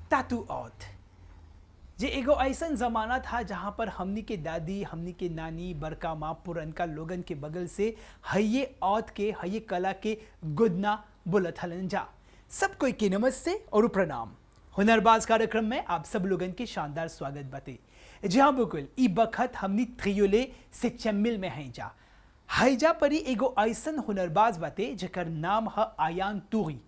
तातू art जे एगो ऐसा जमाना था जहाँ पर हमनी के दादी, हमनी के नानी, बड़का माँ, पुरनका लोगन के बगल से हये आर्ट के, हये कला के गुदना बोलत हलन जा। सब कोई के नमस्ते और प्रणाम। हुनरबाज कार्यक्रम में आप सब लोगन के शानदार स्वागत बाते। जी हाँ बिल्कुल, ई बखत हमनी थ्रियोले से चम्मिल में हैं जा। हैजा परी एगो ऐसन हुनरबाज बाते जेकर नाम है आयान तूरी।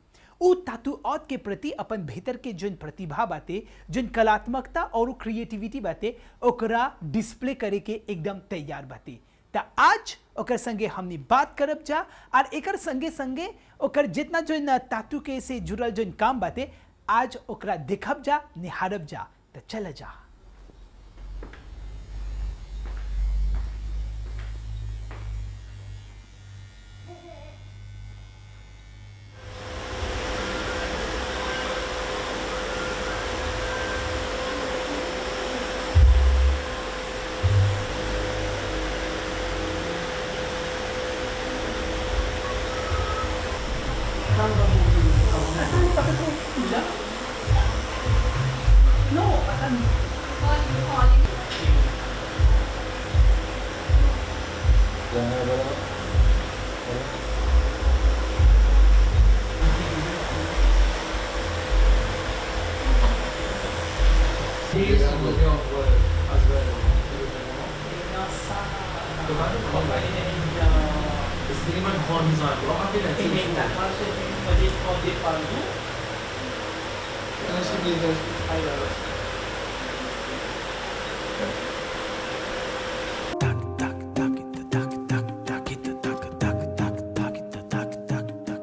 उ तातू आर्ट के प्रति अपन भीतर के जोन प्रतिभा बाते, जोन कलात्मकता और क्रिएटिविटी बाते, ओकरा डिस्प्ले करे के एकदम तैयार बाते। ता आज ओकर संगे हमनी बात करब जा और एकर संगे संगे ओकर जितना जोन तातू के से जुड़ल जोन काम बाते, आज ओकरा देखब जा, निहारब जा। तो चल जा।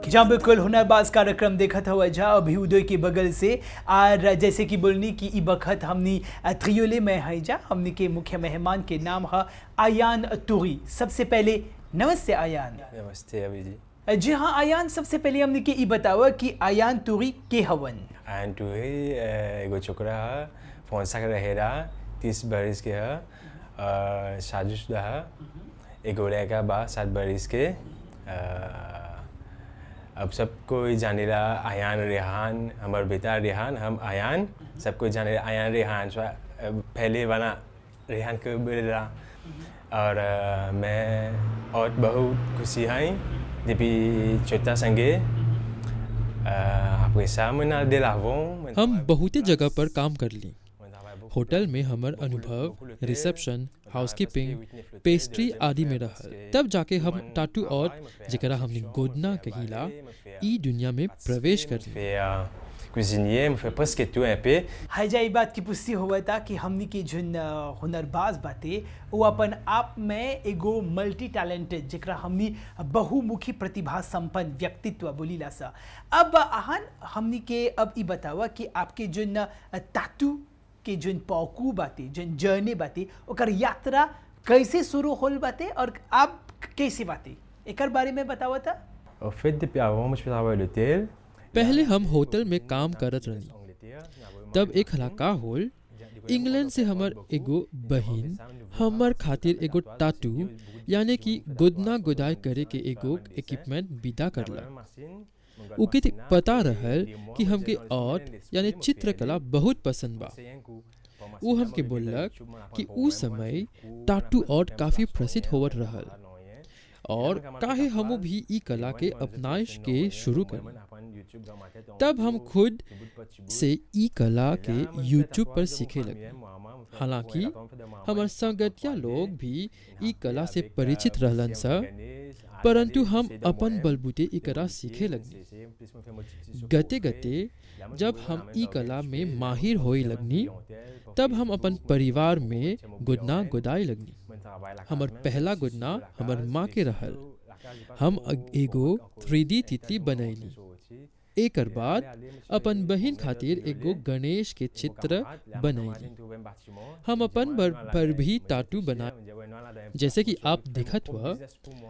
जहाँ बिल्कुल हुनरबाज कार्यक्रम देखत हुआ जा अभ्युदय के बगल से। और जैसे कि बोलनी कि ई बखत हमनी थ्रियोले में है जा। हमनी के मुख्य मेहमान के नाम है आयान तूरी। सबसे पहले नमस्ते आयान। नमस्ते अभी जी। जी हाँ आयान, सबसे पहले हमने के ई बतावा कि आयान तूरी के हवन। आयान तूरी एगो छोकरा है, फोनसा के रहेला, 30 बरिस के है, शादीशुदा है। एगो लड़का बा 7 बरिस के। अब सबको जानेला आयान रेहान, हमार बेटा रेहान, हम आयान। सबको जानेला आयान रेहान, पहले वाला रेहान को बोलेला। और मैं और बहुत खुशी है जब छोटा संगे आपके सामने दिलावो। हम बहुते जगह पर काम कर ली। होटल में हमर अनुभव रिसेप्शन, हाउसकीपिंग, पेस्ट्री आदि में रहल। तब जाके हम टाटू और जेकरा हमने गोदना कहिला ई दुनिया में प्रवेश कर ली। cuisinier, me fait presque tout un peu. हैजा ई बात की पुष्टि हुआ था कि हमनी के जोन हुनरबाज बाते वो अपन आप में एगो मल्टी टैलेंटेड जेकरा हमनी बहुमुखी प्रतिभा संपन्न व्यक्तित्व बोलीला सा। अब आहन हमनी के अब ई बतावा कि आपके जोन तातू के जोन पौकू बाते, जोन जर्नी बाते, ओकर यात्रा कैसे शुरू होल बाते और आप कैसे बाते, एकर बारे में बतावा था। Au fait, depuis avant, moi je travaillais à l'hôtel. पहले हम होटल में काम करत रही। तब एक हलाका होल, इंग्लैंड से हमर एगो बहिन हमर खातिर एगो टाटू यानी कि गोदना गोदाई करे के एगो इक्विपमेंट विदा करला। उके पता रहल कि हमके आर्ट यानी चित्रकला बहुत पसंद बा। वो हमके बोलक कि उ समय टाटू आर्ट काफी प्रसिद्ध होवत रहल और काहे हमू भी ई कला के अपनाइश के शुरू करी। तब हम खुद से ई कला के यूट्यूब पर सीखे लगे। हालांकि हमार संगतिया लोग भी ई कला से परिचित रहलन सा, परंतु हम अपन बलबूते ई कला सीखे लगे। गते गते जब हम ई कला में माहिर होए लगनी, तब हम अपन परिवार में गुदना गुदाई लगनी। हमर पहला गुदना हमर माँ के रहल। हम एगो 3D तितली बनैली। एकर बाद अपन बहिन खातिर एगो गणेश के चित्र बनैली। हम अपन पर भी टाटू बना, जैसे कि आप दिखत हुआ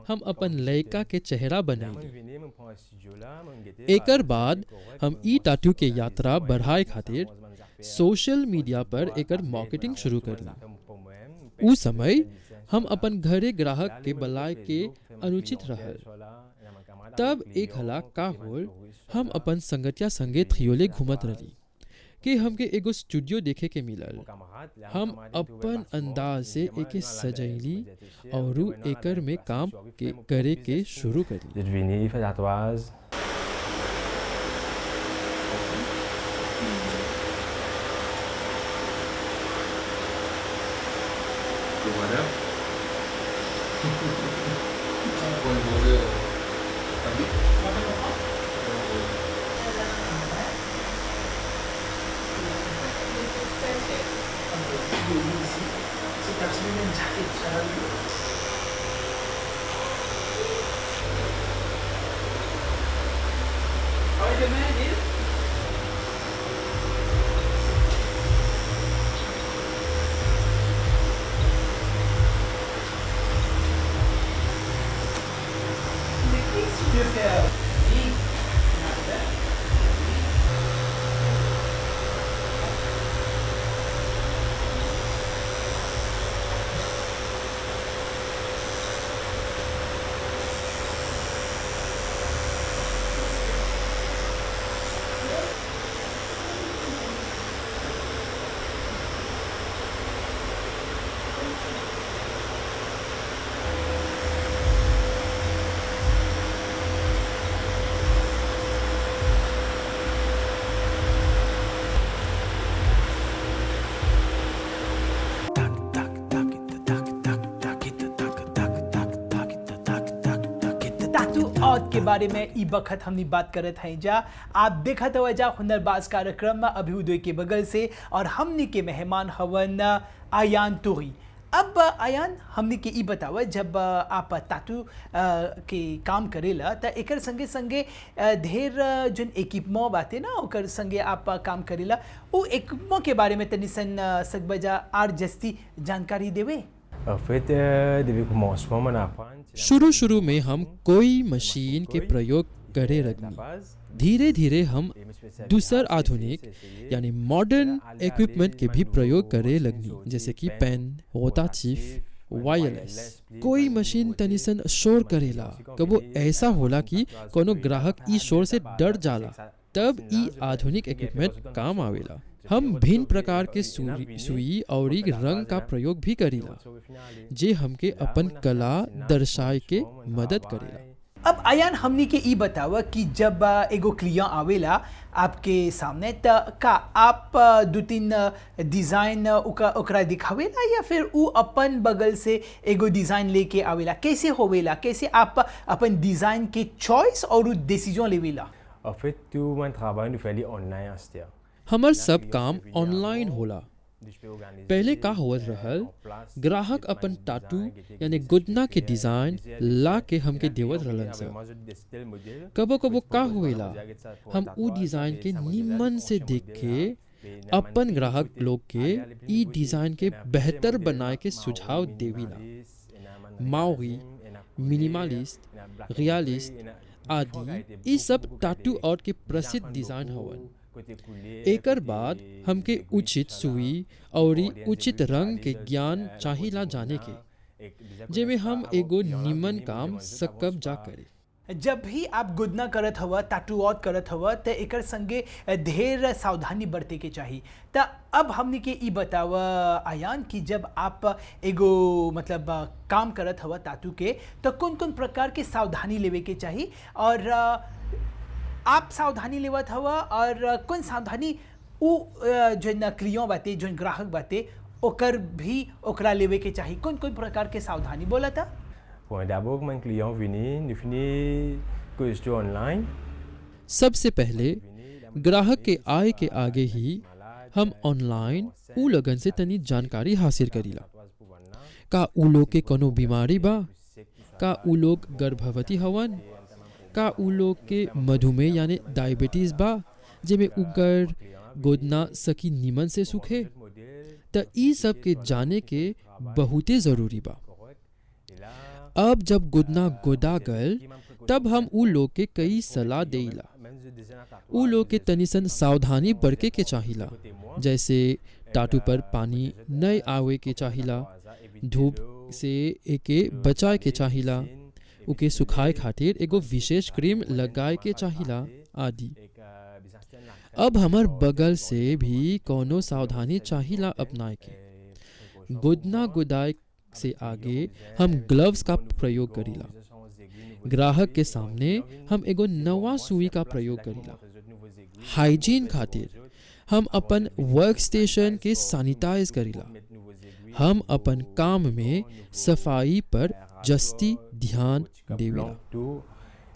हम अपन लड़का के चेहरा बनैली। एकर बाद हम ई टाटू के यात्रा बढ़ाए खातिर सोशल मीडिया पर एकर मार्केटिंग शुरू करली। उस समय हम अपन घरे ग्राहक के बुलाए के अनुचित रहल। तब एक हला का होल, हम अपन संगतिया संगे थियोले घूमत रही कि हमके एगो स्टूडियो देखे के मिलल। हम अपन अंदाज से एके सजैली और एकर में काम के करे के शुरू करी। आर्ट के बारे में ई बखत हमनी बात करत हैं जा। आप देखत हो जा हुनरबाज कार्यक्रम में अभ्युदय के बगल से, और हमनी के मेहमान हवन आयान तोही। अब आयान, हमनी के ई बतावा, जब आप टाटू के काम करेला त एकर संगे संगे ढेर जन इक्विपमेंट बाते ना, ओकर संगे आप काम करेला, वो इक्विपमेंट के बारे में तनी सन सकबजा आर जस्ती जानकारी देवे। शुरू शुरू में हम कोई मशीन के प्रयोग करे लगनी। धीरे धीरे हम दूसर आधुनिक यानी मॉडर्न इक्विपमेंट के भी प्रयोग करे लगनी, जैसे कि पेन, रोटाटिव, वायरलेस। कोई मशीन तनिसन शोर करेला, कबो ऐसा होला कि कोनो ग्राहक ई शोर से डर जाला, तब ई आधुनिक इक्विपमेंट काम आवेला। हम भिन्न प्रकार के सुई और रंग का प्रयोग भी करीला, जे हमके अपन कला दर्शाए के मदद करेला। अब आयान, हमनी के ई बतावा कि जब एगो क्लिएंट आवेला आपके सामने, त का आप दो तीन डिज़ाइन ओकरा दिखावेला या फिर उ अपन बगल से एगो डिज़ाइन लेके आवेला? कैसे होवेला? कैसे आप अपन डिज़ाइन के चॉइस और डिसीजन लेवेला? हमर सब काम ऑनलाइन होला। पहले का होत रहल, ग्राहक अपन टाटू यानी गुदना के डिजाइन ला के हमके देवत रहलन सर। कबो कबो का होवेला, हम उ डिजाइन के निमन से देख के अपन ग्राहक लोग के ई डिजाइन के बेहतर बनाए के सुझाव देवीला। माओरी, मिनिमलिस्ट, रियलिस्ट आदि ई सब टाटू आर्ट के प्रसिद्ध डिजाइन हवन। एकर बाद हमके उचित सुई और उचित रंग के ज्ञान चाहिला जाने के, जेमे हम एगो निमन काम सकब जा करे। जब भी आप गुदना करत हवा, टाटू आर्ट करत हवा, त एकर संगे ढेर सावधानी बरते के चाहिए। त अब हमनी के ई बतावा आयान कि जब आप एगो मतलब काम करत हवा टाटू के, तो कौन कौन प्रकार के सावधानी लेवे के चाहिए, और आप सावधानी लेवत हवा, और कौन सावधानी उ जो क्लिएंट बाते, जो ग्राहक बाते, ओकर भी ओकरा लेवे के चाहिए? कौन कौन प्रकार के सावधानी बोला था? सबसे पहले ग्राहक के आय के आगे ही हम ऑनलाइन उ लगन से तनी जानकारी हासिल करीला। का उ लोग के कोनो बीमारी बा? का उ लोग गर्भवती हवन? का उ लोग के मधुमेह यानी डायबिटीज बा जेमे उकर गोदना सकी नीमन से सूखे त ई सब के जाने के बहुते जरूरी बा। अब जब गोदना गोदा गल तब हम उ लोग के कई सलाह देला। उ लोग के तनिसन सावधानी बरके के चाहिला, जैसे टाटू पर पानी नहीं आवे के चाहिला, धूप से एके बचाए के चाहिला, उके सुखाए खातिर एगो विशेष क्रीम लगाए के चाहिला आदि। अब हमर बगल से भी कोनो सावधानी चाहिला अपनाए के। गोदना गोदाए से आगे हम ग्लव्स का प्रयोग करीला। ग्राहक के सामने हम एगो नवा सुई का प्रयोग करीला। हाइजीन खातिर हम अपन वर्क स्टेशन के सैनिटाइज करीला। हम अपन काम में सफाई पर जस्ती ध्यान देवेला।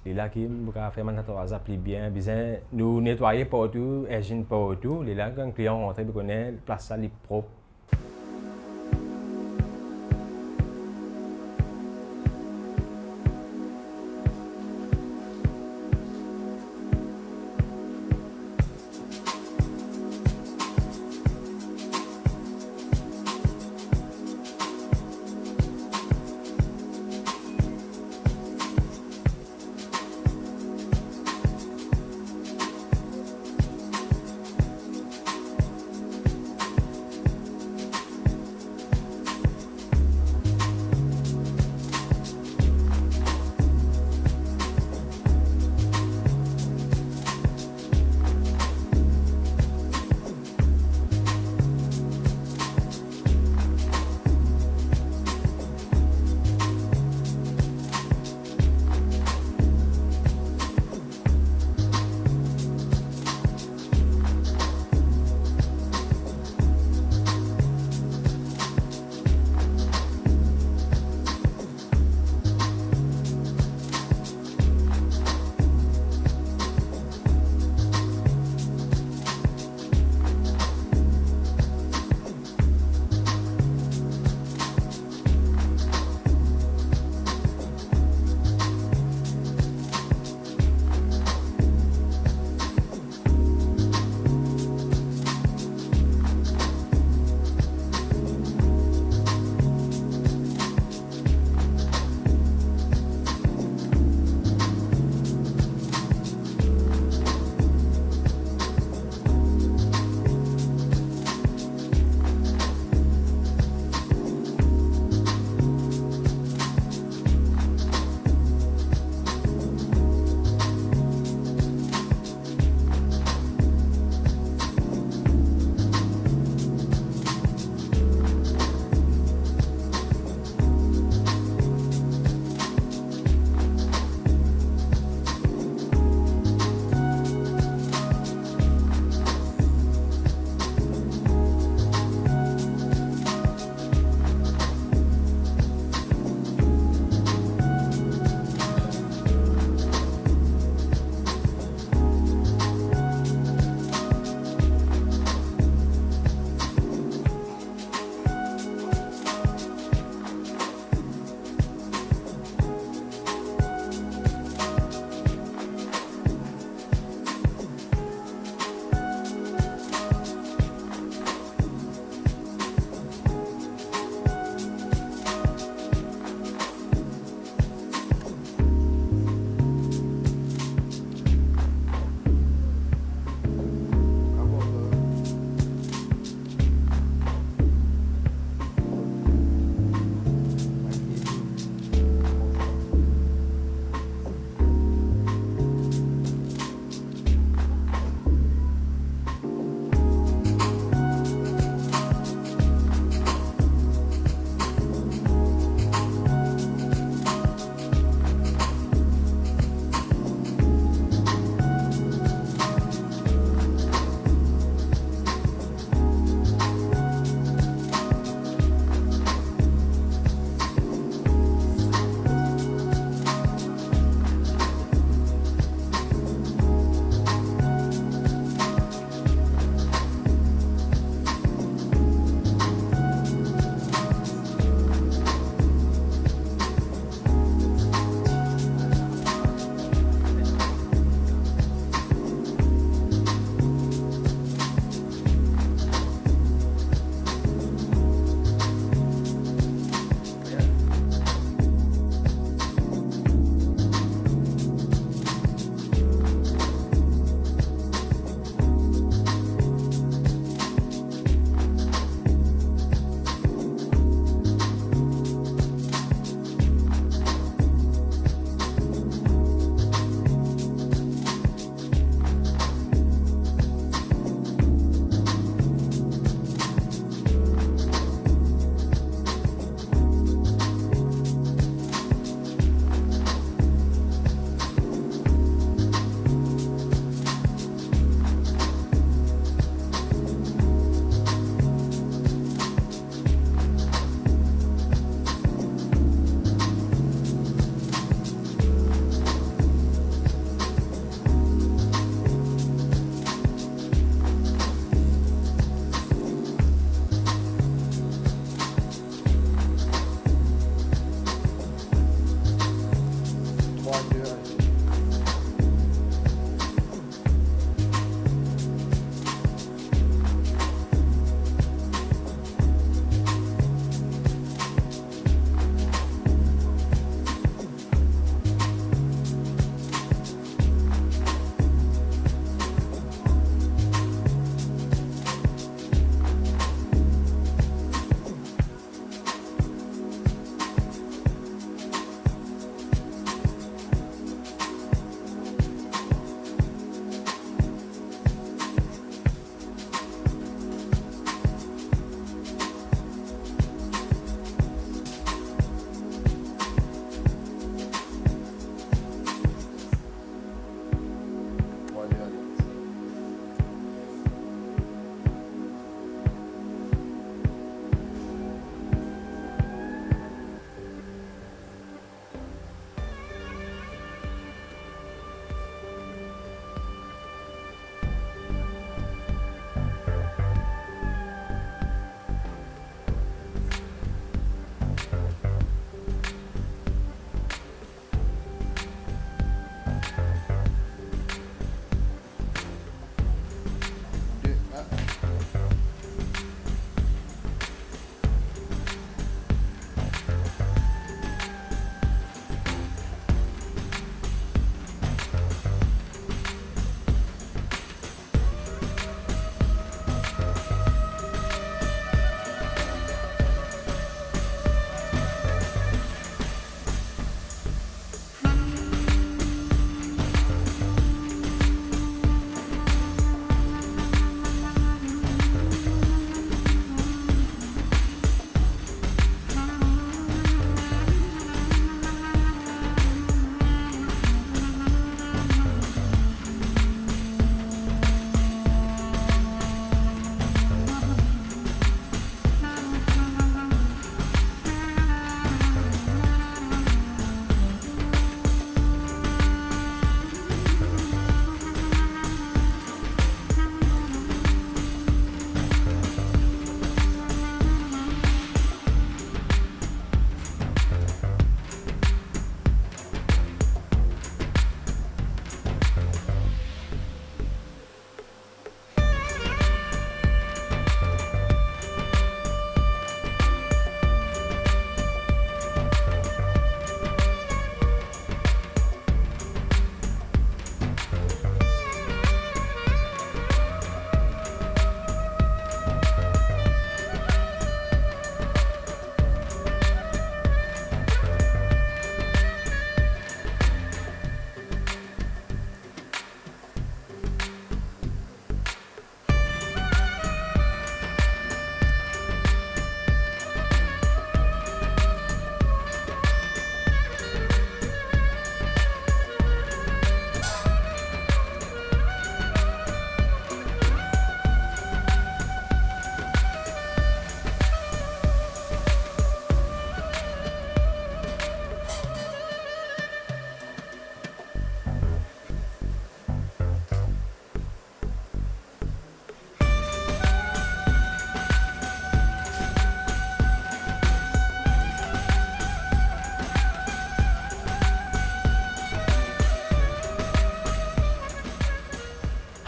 Les là qui me fait maintenant ça applique bien, bien nous nettoyer partout, hygiène partout. Les là quand client rentre, il connaît place ça li propre.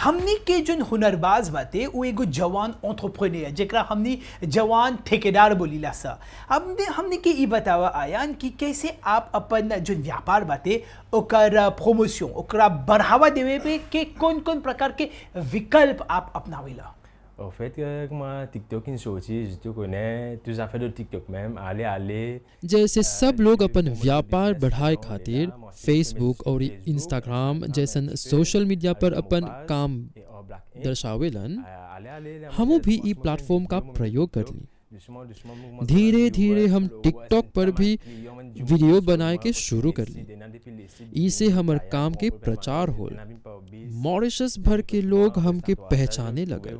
हमनी के जो हुनरबाज बाते वो एगो जवान एंटरप्रेन्योर जेकरा हमनी जवान ठेकेदार बोलीला सा। हमने के ई बतावा आयान कि कैसे आप अपन जो व्यापार बाते ओकर प्रमोशन ओकरा बढ़ावा देवे पे के कौन कौन प्रकार के विकल्प आप अपनावेला। En fait, moi, TikTok est sorti, je te connais, tu as fait de TikTok même, allez. जैसे सब लोग अपन व्यापार बढ़ाए खातिर फेसबुक और इंस्टाग्राम जैसन सोशल मीडिया पर अपन काम दर्शावेलन, हमू भी ई प्लेटफॉर्म का प्रयोग कर ली। धीरे धीरे हम टिकटॉक पर भी वीडियो बनाए के शुरू कर ली। इसे हमर काम के प्रचार हो, मॉरिशस भर के लोग हमके पहचाने लगे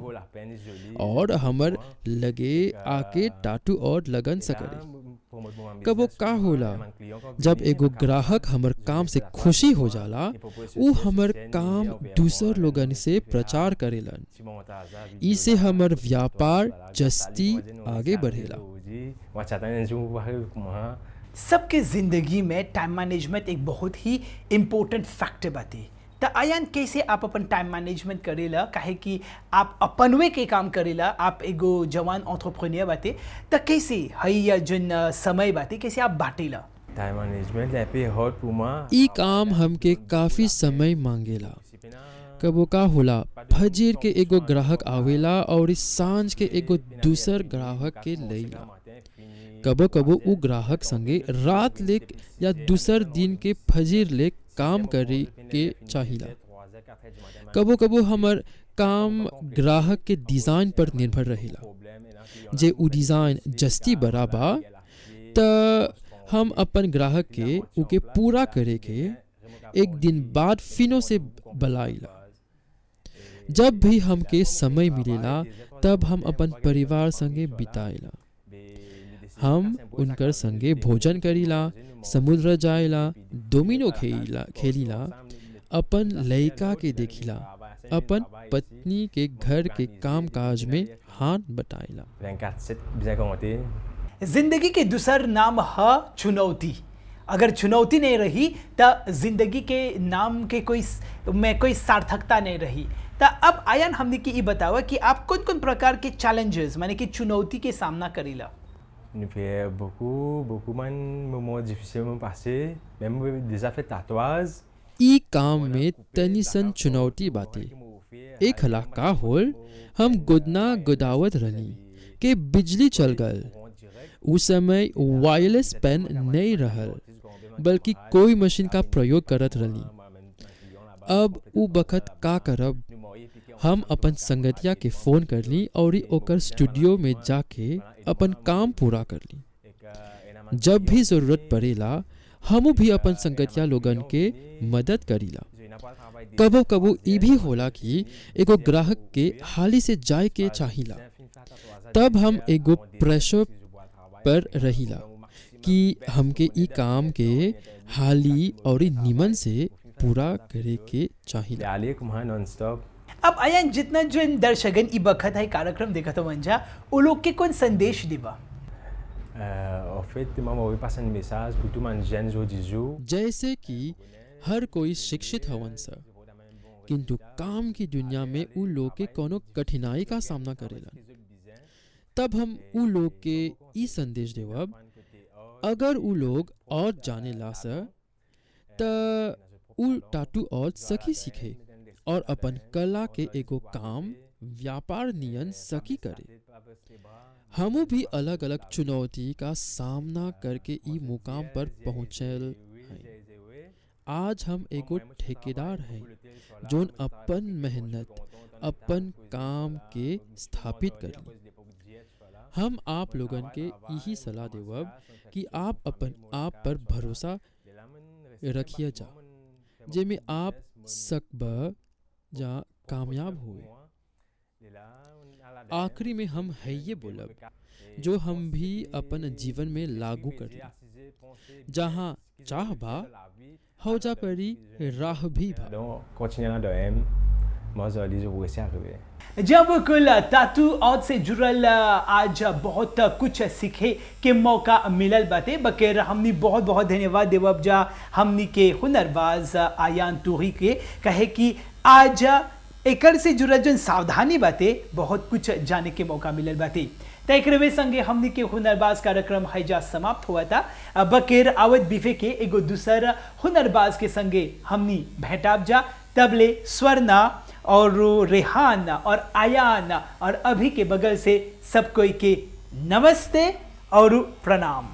और हमर लगे आके टाटू और लगन सकरे। कबो का होला जब एगो ग्राहक हमर काम से खुशी हो जाला, वो हमर काम दूसर लोगन से प्रचार करेलन। इसे हमर व्यापार जस्ती आगे बढ़ेला। सबके जिंदगी में टाइम मैनेजमेंट एक बहुत ही इम्पोर्टेंट फैक्टर बाते। तो आयान कैसे आप अपन टाइम मैनेजमेंट करेला, काहे कि आप अपनवे के काम करेला, आप एगो जवान एंटरप्रेन्योर बाते, तो कैसे हई जन समय बाते कैसे आप बाटेला। टाइम मैनेजमेंट ऐपे हॉट पुमा ई काम हमके काफी समय मांगेला। कबो का होला फजीर के एगो ग्राहक आवेला और सांझ के एगो दूसर ग्राहक के लईला। कबो कबो उ ग्राहक संगे रात लेक या दूसर दिन के फजीर लेक काम करे के चाहिला। कबो कबो हमर काम ग्राहक के डिजाइन पर निर्भर रहेला। जे उ डिजाइन जस्ती बराबा त हम अपन ग्राहक के उके पूरा करे के एक दिन बाद फिनो से बुलाइला। जब भी हमके समय मिलेला तब हम अपन परिवार संगे बिताइला। हम उनकर संगे भोजन करीला, समुद्र जाइला, डोमिनो खेलीला, अपन लड़का के देखिला, अपन पत्नी के घर के काम काज में हाथ बटाइला। जिंदगी के दूसर नाम है चुनौती। अगर चुनौती नहीं रही तो जिंदगी के नाम के कोई सार्थकता नहीं रही। तो अब आयन हमने की ये बतावा कि आप कौन कौन प्रकार के चैलेंजेस माने कि चुनौती के सामना करीला। beaucoup moments difficiles m'ont passé, même déjà fait tatouage। ई काम में तनिसन चुनौती बातें एक हलाका होल, हम गुदना गुदावत रही के बिजली चल गल। उस समय वायरलेस पेन नहीं रहल, बल्कि कोई मशीन का प्रयोग करत रही। अब उ बखत का करब, हम अपन संगतिया के फोन कर ली और ओकर स्टूडियो में जाके अपन काम पूरा कर ली। जब भी जरूरत पड़ेला हमू भी अपन संगतिया लोगन के मदद करीला। कबो कबो ई भी होला कि एगो ग्राहक के हाली से जाए के चाहिला, तब हम एगो प्रेशर पर रहीला कि हमके ई काम के हाली और निमन से पूरा करे के चाहिला। अब आयन जितना जो दर्शकगण ई बखत है कार्यक्रम देखा तो मंजा वो लोग के कौन संदेश दिबा। जैसे कि हर कोई शिक्षित हवन सा, किंतु काम की दुनिया में उ लोग के कोनो कठिनाई का सामना करेला। तब हम उ लोग के ई संदेश देवब, अगर उ लोग और जाने ला सा त उ टाटू और सकी सीखे और अपन कला के एगो काम व्यापार नियन सकी करे। हमू भी अलग अलग चुनौती का सामना करके ई मुकाम पर पहुँचल हैं। आज हम एगो ठेकेदार हैं जोन अपन मेहनत अपन काम के स्थापित करी। हम आप लोगन के यही सलाह देवब कि आप अपन आप पर भरोसा रखिए जा, जेमे आप सकब जा कामयाब हुए। आखिरी में हम है ये बोलब जो हम भी अपन जीवन में लागू कर ली। जहाँ चाह बा हो जा परी राह भी बा। जब कुल टाटू आर्ट से जुड़ल आज बहुत कुछ सीखे के मौका मिलल बाते, बकेर हमनी बहुत बहुत धन्यवाद देवब जा हमनी के हुनरबाज आयान टूरी के, कहे कि आज एकर से जुड़ल जन सावधानी बाते बहुत कुछ जाने के मौका मिलल बाते। त एकरे वे संगे हमनी के हुनरबाज कार्यक्रम हैजा समाप्त हुआ था। बकेर आवत बिफे के एगो दूसर हुनरबाज के संगे हमनी भेंटाब जा। तबले स्वर्णा और रेहान और आयान और अभी के बगल से सब कोई के नमस्ते और प्रणाम।